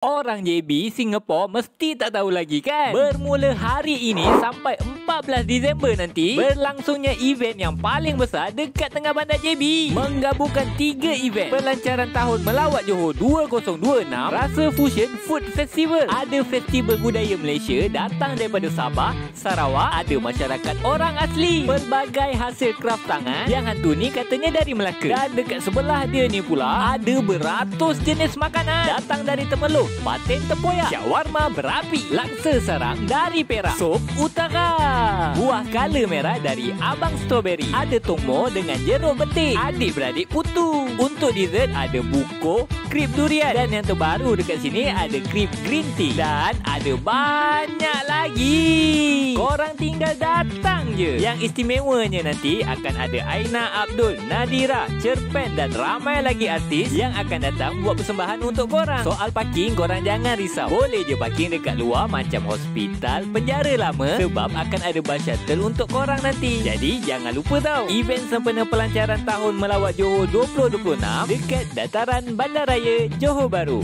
Orang JB Singapura mesti tak tahu lagi kan? Bermula hari ini sampai 14 Disember nanti berlangsungnya event yang paling besar dekat tengah bandar JB. Menggabungkan 3 event. Pelancaran tahun Melawat Johor 2026, Rasa Fusion Food Festival. Ada festival budaya Malaysia datang daripada Sabah, Sarawak. Ada masyarakat orang asli. Pelbagai hasil kraft tangan yang hantu ni katanya dari Melaka. Dan dekat sebelah dia ni pula ada beratus jenis makanan datang dari Temerloh, paten tempoyak, shawarma berapi, laksa sarang dari Perak, sop utara, buah kala merah dari Abang Strawberry, ada tongmo dengan jeruk betik, adik-beradik putu. Untuk dessert ada buko, krip durian, dan yang terbaru dekat sini ada krip green tea, dan ada banyak lagi. Korang tinggal datang je. Yang istimewanya nanti akan ada Aina Abdul, Nadira, Cerpen dan ramai lagi artis yang akan datang buat persembahan untuk korang. Soal parking, korang jangan risau. Boleh je parking dekat luar macam hospital, penjara lama, sebab akan ada bas shuttle untuk korang nanti. Jadi jangan lupa tau, event sempena pelancaran tahun Melawat Johor 2026 dekat dataran Bandaraya Johor Bahru.